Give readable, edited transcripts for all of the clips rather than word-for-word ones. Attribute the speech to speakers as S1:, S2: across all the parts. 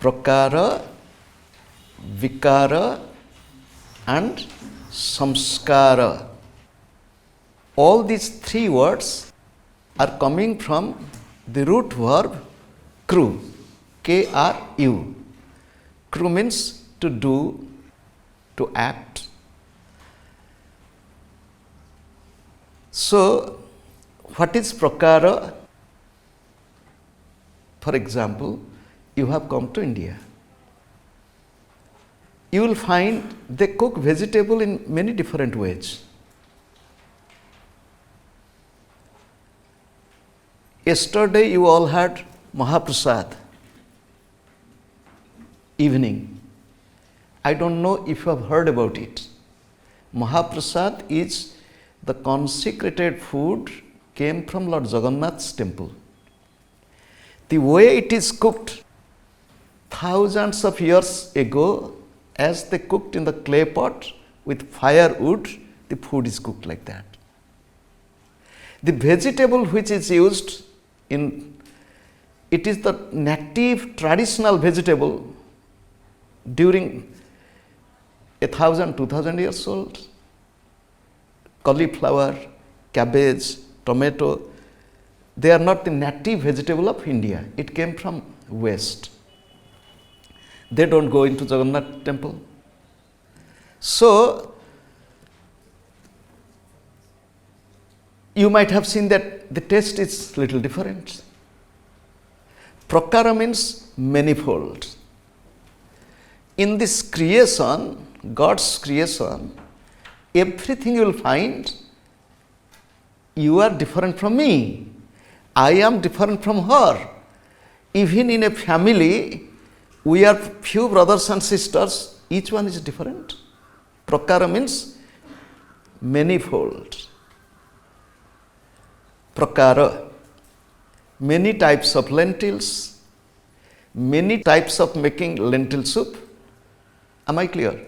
S1: prakara, vikara and samskara. All these three words are coming from the root verb kru, K-R-U. Kru means to do, to act. So, what is prakara? For example, you have come to India. You will find they cook vegetable in many different ways. Yesterday you all had Mahaprasad, evening. I don't know if you have heard about it. Mahaprasad is the consecrated food came from Lord Jagannath's temple. The way it is cooked, thousands of years ago, as they cooked in the clay pot with firewood, the food is cooked like that. The vegetable which is used it is the native traditional vegetable during 1,000, 2,000 years old. Cauliflower, cabbage, tomato, they are not the native vegetable of India. It came from West. They don't go into Jagannath temple. So, you might have seen that the taste is little different. Prakara means manifold. In this creation, God's creation, everything you will find, you are different from me. I am different from her. Even in a family, we are few brothers and sisters, each one is different. Prakara means manifold. Prakara, many types of lentils, many types of making lentil soup. Am I clear?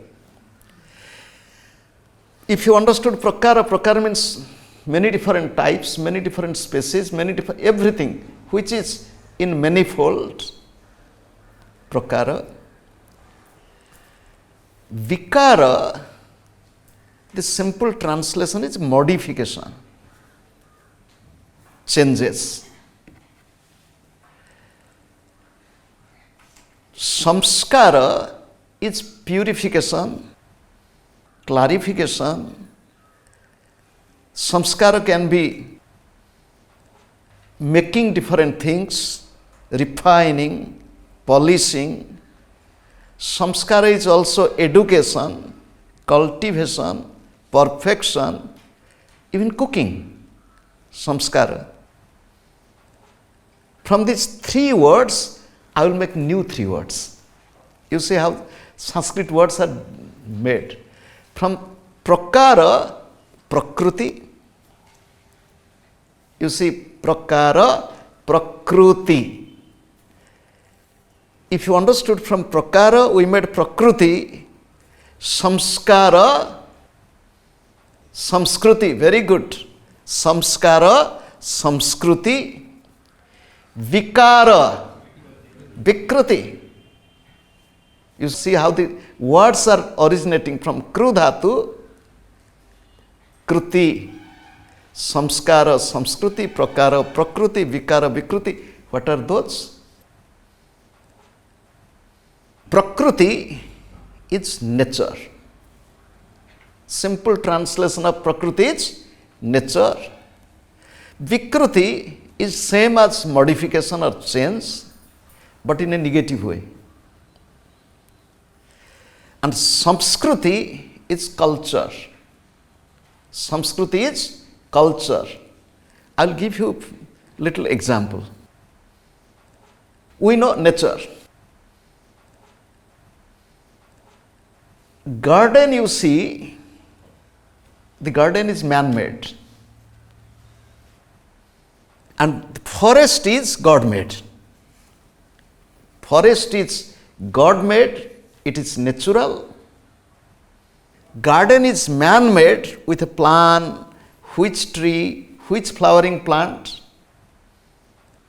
S1: If you understood prakara, prakara means many different types, many different species, many different everything which is in manifold. Prakara. Vikara, the simple translation is modification. Changes. Samskara is purification, clarification. Samskara can be making different things, refining, polishing. Samskara is also education, cultivation, perfection, even cooking. Samskara. From these three words, I will make new three words. You see how Sanskrit words are made. From prakara, Prakriti. You see, prakara, Prakriti. If you understood from prakara, we made Prakriti, samskara, Samskriti, very good. Samskara, Samskriti, Vikara, Vikriti. You see how the words are originating from Krudhatu, Kruti, Samskara, Samskriti, Prakara, Prakriti, Vikara, Vikriti. What are those? Prakriti is nature. Simple translation of Prakriti is nature. Vikriti is same as modification or change, but in a negative way. And Samskriti is culture. Samskriti is culture. I will give you a little example. We know nature. Garden you see, the garden is man-made. And forest is God-made. Forest is God-made, it is natural. Garden is man-made with a plan, which tree, which flowering plant.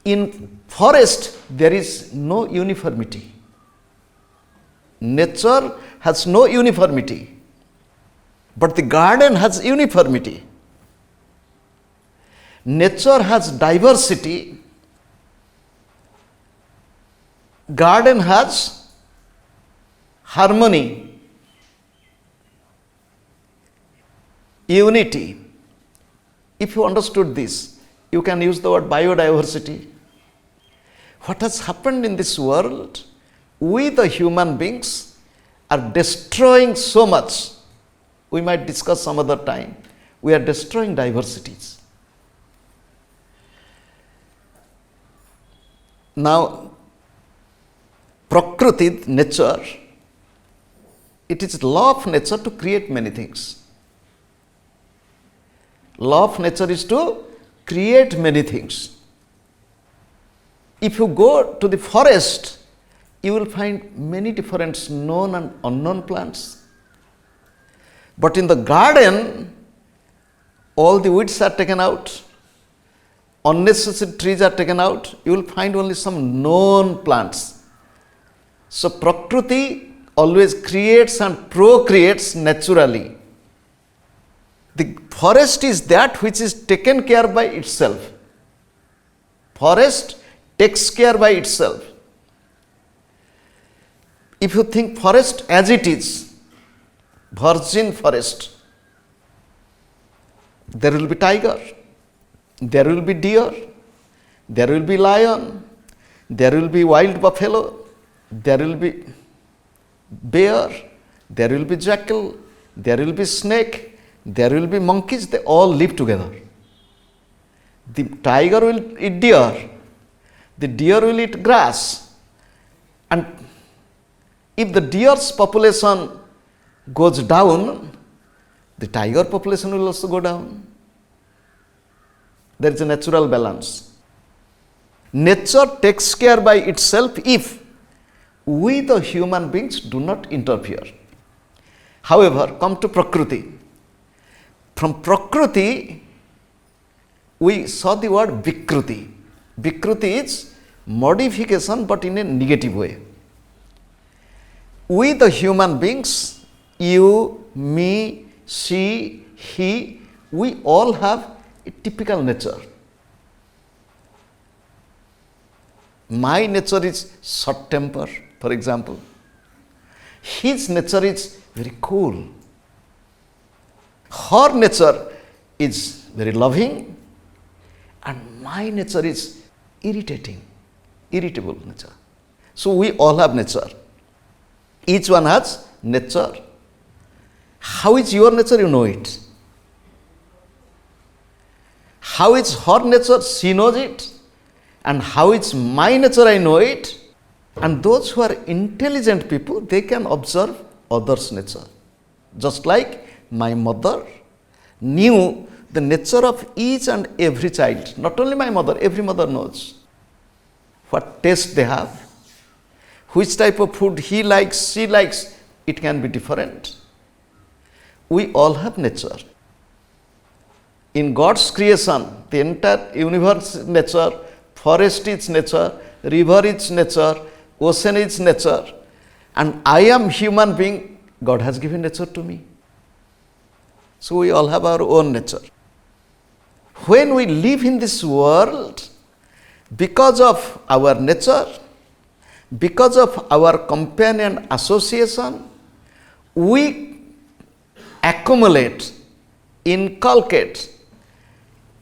S1: In forest, there is no uniformity. Nature has no uniformity, but the garden has uniformity. Nature has diversity, garden has harmony, unity. If you understood this, you can use the word biodiversity. What has happened in this world? We, the human beings, are destroying so much. We might discuss some other time. We are destroying diversities. Now, Prakriti, nature, it is law of nature to create many things. Law of nature is to create many things. If you go to the forest, you will find many different known and unknown plants. But in the garden, all the weeds are taken out, unnecessary trees are taken out, you will find only some known plants. So Prakriti always creates and procreates naturally. The forest is that which is taken care by itself. Forest takes care by itself. If you think forest as it is, virgin forest, there will be tiger, there will be deer, there will be lion, there will be wild buffalo, there will be bear, there will be jackal, there will be snake, there will be monkeys, they all live together. The tiger will eat deer, the deer will eat grass, and if the deer's population goes down, the tiger population will also go down. There is a natural balance. Nature takes care by itself if we, the human beings, do not interfere. However, come to Prakriti. From Prakriti, we saw the word Vikriti. Vikriti is modification, but in a negative way. We, the human beings, you, me, she, he, we all have a typical nature. My nature is short temper, for example. His nature is very cool. Her nature is very loving, and my nature is irritable nature. So we all have nature. Each one has nature. How is your nature? You know it. How is her nature? She knows it. And how is my nature? I know it. And those who are intelligent people, they can observe others' nature. Just like my mother knew the nature of each and every child. Not only my mother, every mother knows what taste they have, which type of food he likes, she likes. It can be different. We all have nature. In God's creation, the entire universe is nature, forest is nature, river is nature, ocean is nature, and I am human being. God has given nature to me. So we all have our own nature. When we live in this world, because of our nature, because of our companion association, we accumulate, inculcate,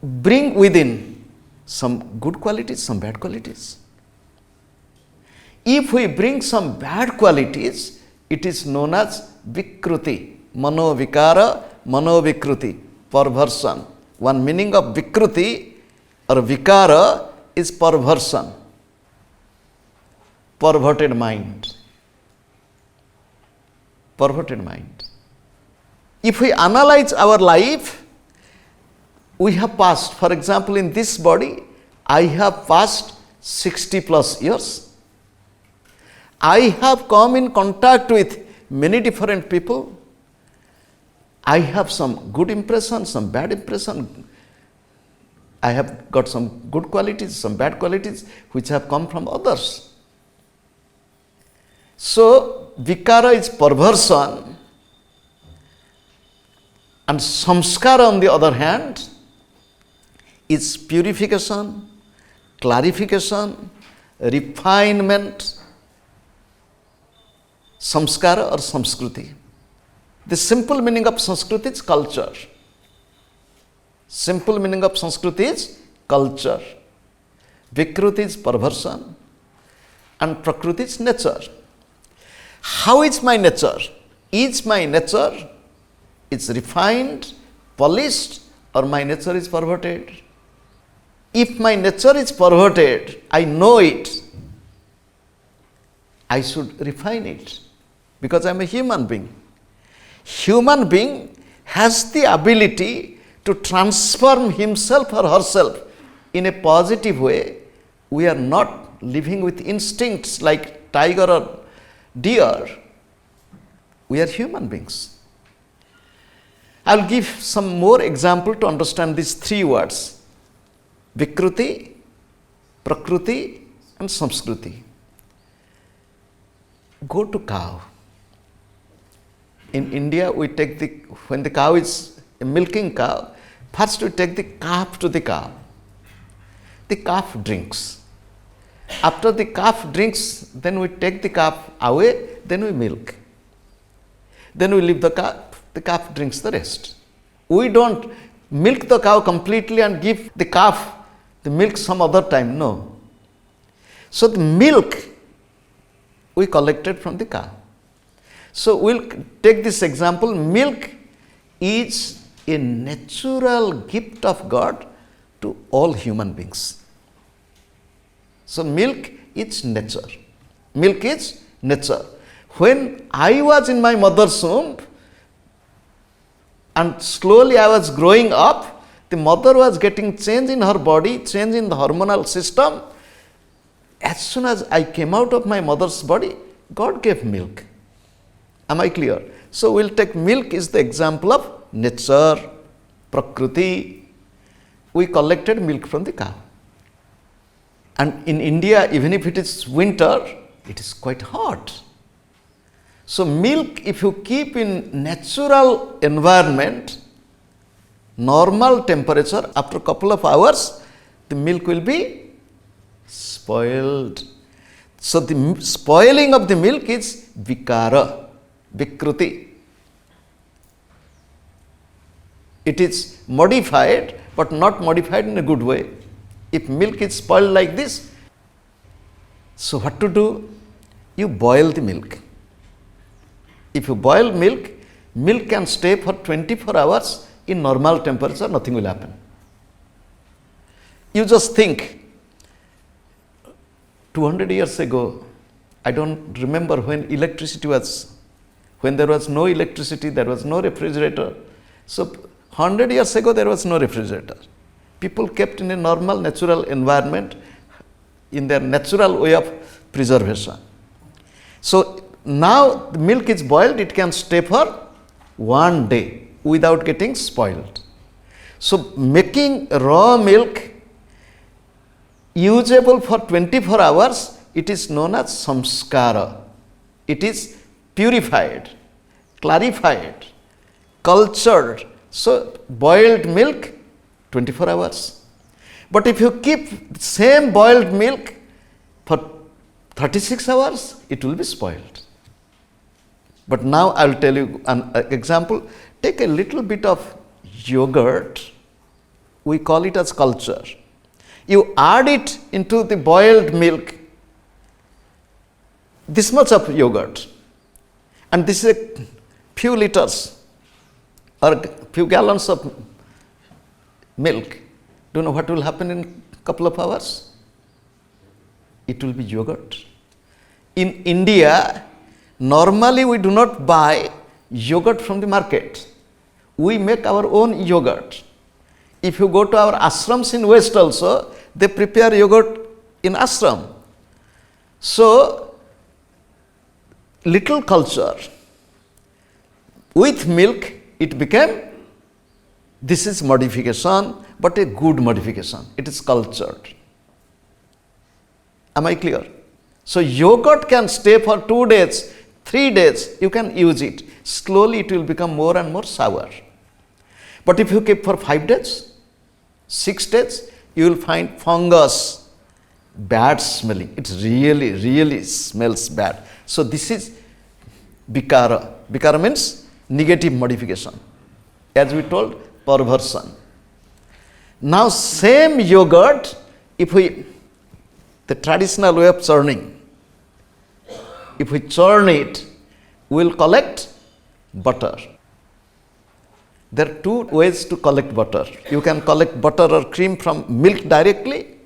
S1: bring within some good qualities, some bad qualities. If we bring some bad qualities, it is known as Vikriti, Manovikara, Manovikriti, perversion. One meaning of Vikriti or Vikara is perversion, perverted mind. Perverted mind. If we analyze our life, we have passed, for example, in this body, I have passed 60 plus years. I have come in contact with many different people. I have some good impression, some bad impression. I have got some good qualities, some bad qualities which have come from others. So, vikara is perversion, and samskara on the other hand is purification, clarification, refinement, samskara or samskriti. The simple meaning of Samskriti is culture. Simple meaning of Samskriti is culture. Vikriti is perversion and Prakriti is nature. How is my nature? Is my nature is refined, polished, or my nature is perverted? If my nature is perverted, I know it. I should refine it because I am a human being. Human being has the ability to transform himself or herself in a positive way. We are not living with instincts like tiger or deer. We are human beings. I will give some more example to understand these three words: Vikriti, Prakriti and Samskriti. Go to cow. In India, we take when the cow is a milking cow, first we take the calf to the cow. The calf drinks. After the calf drinks, then we take the calf away, then we milk. Then we leave the calf drinks the rest. We don't milk the cow completely and give the calf the milk some other time, no. So the milk we collected from the cow. So we'll take this example. Milk is a natural gift of God to all human beings. So milk is nature. Milk is nature. When I was in my mother's womb and slowly I was growing up, the mother was getting change in her body, change in the hormonal system. As soon as I came out of my mother's body, God gave milk. Am I clear? So we'll take milk is the example of nature, Prakriti. We collected milk from the cow. And in India, even if it is winter, it is quite hot. So milk, if you keep in natural environment, normal temperature, after a couple of hours, the milk will be spoiled. So the spoiling of the milk is vikara. Vikriti. It is modified, but not modified in a good way. If milk is spoiled like this, so what to do? You boil the milk. If you boil milk, milk can stay for 24 hours in normal temperature, nothing will happen. You just think, 200 years ago, I don't remember when electricity was. When there was no electricity, there was no refrigerator. So 100 years ago, there was no refrigerator. People kept in a normal, natural environment, in their natural way of preservation. So now the milk is boiled, it can stay for 1 day without getting spoiled. So making raw milk usable for 24 hours, it is known as samskara. It is purified, clarified, cultured. So boiled milk 24 hours. But if you keep the same boiled milk for 36 hours, it will be spoiled. But now I will tell you an example. Take a little bit of yogurt, we call it as culture. You add it into the boiled milk, this much of yogurt, and this is a few liters or a few gallons of milk. Do you know what will happen in a couple of hours? It will be yogurt. In India, normally we do not buy yogurt from the market. We make our own yogurt. If you go to our ashrams in West also, they prepare yogurt in ashram. So, little culture. With milk, it became, this is modification, but a good modification. It is cultured. Am I clear? So yogurt can stay for 2 days, 3 days, you can use it. Slowly it will become more and more sour. But if you keep for 5 days, 6 days, you will find fungus, bad smelling. It really smells bad. So this is vikara. Vikara means negative modification. As we told, perversion. Now same yogurt, the traditional way of churning, if we churn it, we will collect butter. There are 2 ways to collect butter. You can collect butter or cream from milk directly,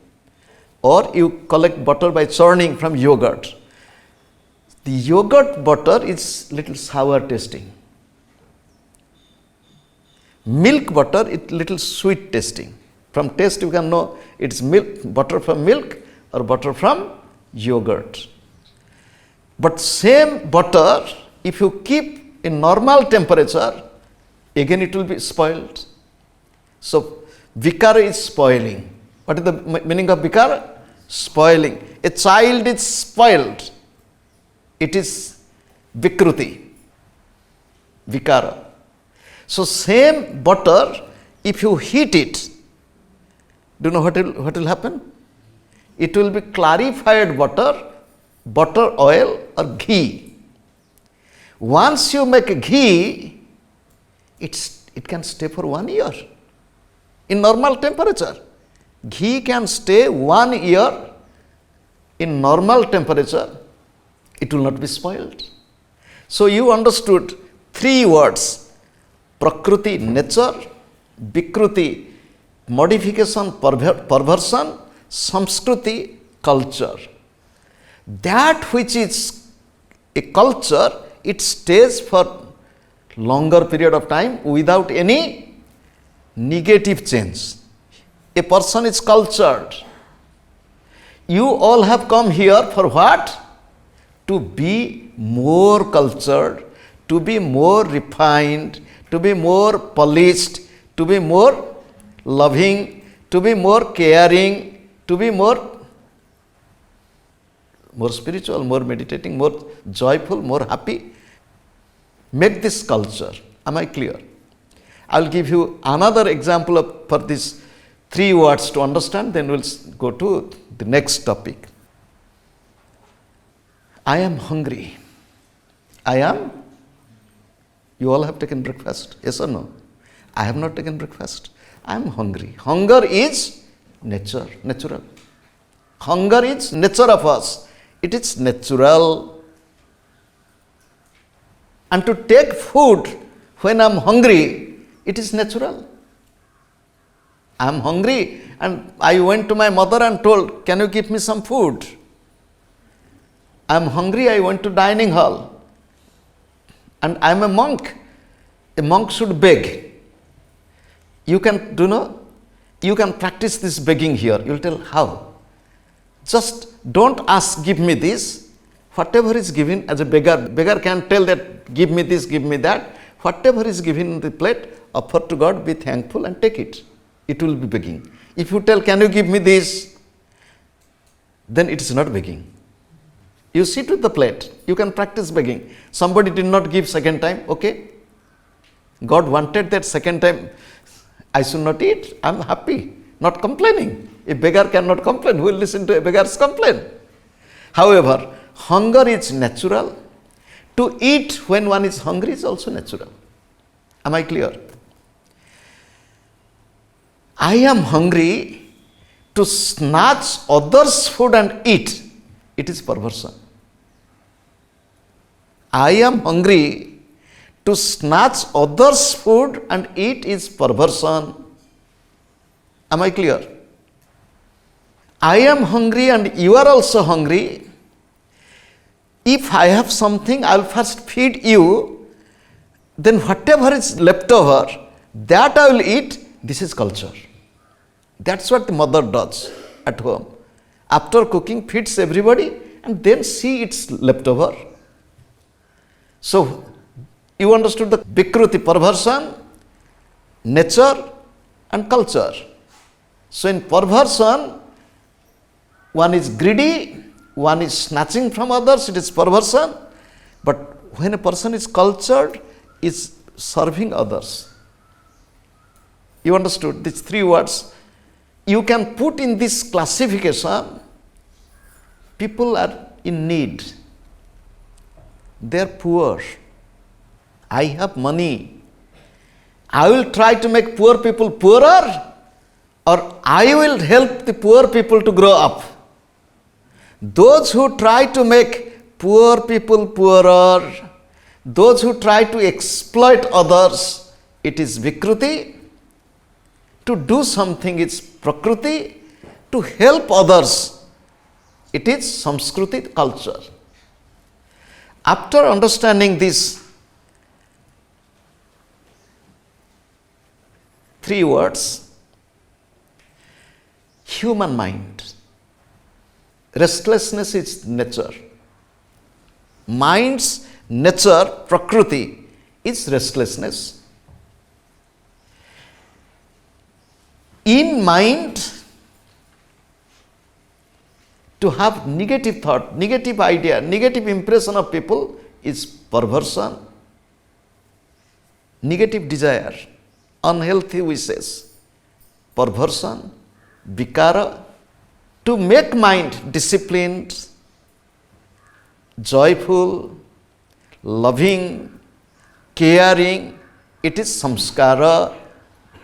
S1: or you collect butter by churning from yogurt. The yogurt butter is little sour tasting. Milk butter is little sweet tasting. From taste you can know it's butter from milk or butter from yogurt. But same butter, if you keep in normal temperature, again it will be spoiled. So vikara is spoiling. What is the meaning of vikara? Spoiling. A child is spoiled. It is Vikriti, vikara. So same butter, if you heat it, do you know what will happen? It will be clarified butter oil or ghee. Once you make a ghee, it can stay for 1 year in normal temperature. Ghee can stay 1 year in normal temperature. It will not be spoiled. So you understood 3 words: Prakriti, nature; Vikriti, modification, perversion; Samskriti, culture. That which is a culture, it stays for longer period of time without any negative change. A person is cultured. You all have come here for what? To be more cultured, to be more refined, to be more polished, to be more loving, to be more caring, to be more spiritual, more meditating, more joyful, more happy. Make this culture. Am I clear? I will give you another example for these 3 words to understand, then we will go to the next topic. I am hungry. You all have taken breakfast, yes or no? I have not taken breakfast. I am hungry. Hunger is natural. Hunger is nature of us. It is natural. And to take food when I am hungry, it is natural. I am hungry and I went to my mother and told, can you give me some food? I am hungry, I went to dining hall. And I am a monk. A monk should beg. You can practice this begging here. You will tell how. Just don't ask, give me this. Whatever is given as a beggar can tell that, give me this, give me that. Whatever is given in the plate, offer to God, be thankful and take it. It will be begging. If you tell, can you give me this? Then it is not begging. You sit with the plate, you can practice begging. Somebody did not give second time, okay. God wanted that second time, I should not eat, I am happy, not complaining. A beggar cannot complain, who will listen to a beggar's complaint? However, hunger is natural. To eat when one is hungry is also natural. Am I clear? I am hungry to snatch others' food and eat. It is perversion. I am hungry to snatch others' food and eat is perversion. Am I clear? I am hungry and you are also hungry. If I have something, I will first feed you. Then whatever is left over, that I will eat. This is culture. That's what the mother does at home. After cooking, feeds everybody and then see it's leftover. So, you understood the Vikriti, perversion, nature and culture. So, in perversion, one is greedy, one is snatching from others, it is perversion. But when a person is cultured, is serving others. You understood these three words? You can put in this classification, people are in need. They are poor. I have money. I will try to make poor people poorer, or I will help the poor people to grow up. Those who try to make poor people poorer, those who try to exploit others, it is Vikriti. To do something is Prakriti. To help others, it is Samskriti culture. After understanding these three words, human mind, restlessness is nature. Mind's nature, Prakriti, is restlessness. In mind, to have negative thought, negative idea, negative impression of people is perversion, negative desire, unhealthy wishes, perversion, vikara. To make mind disciplined, joyful, loving, caring, it is samskara.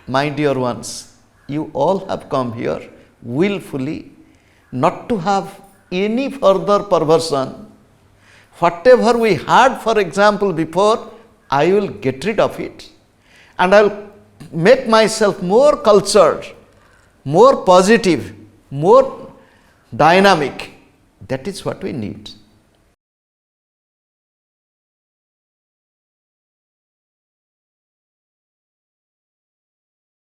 S1: My dear ones, you all have come here willfully not to have any further perversion. Whatever we had, for example, before, I will get rid of it and I will make myself more cultured, more positive, more dynamic. That is what we need.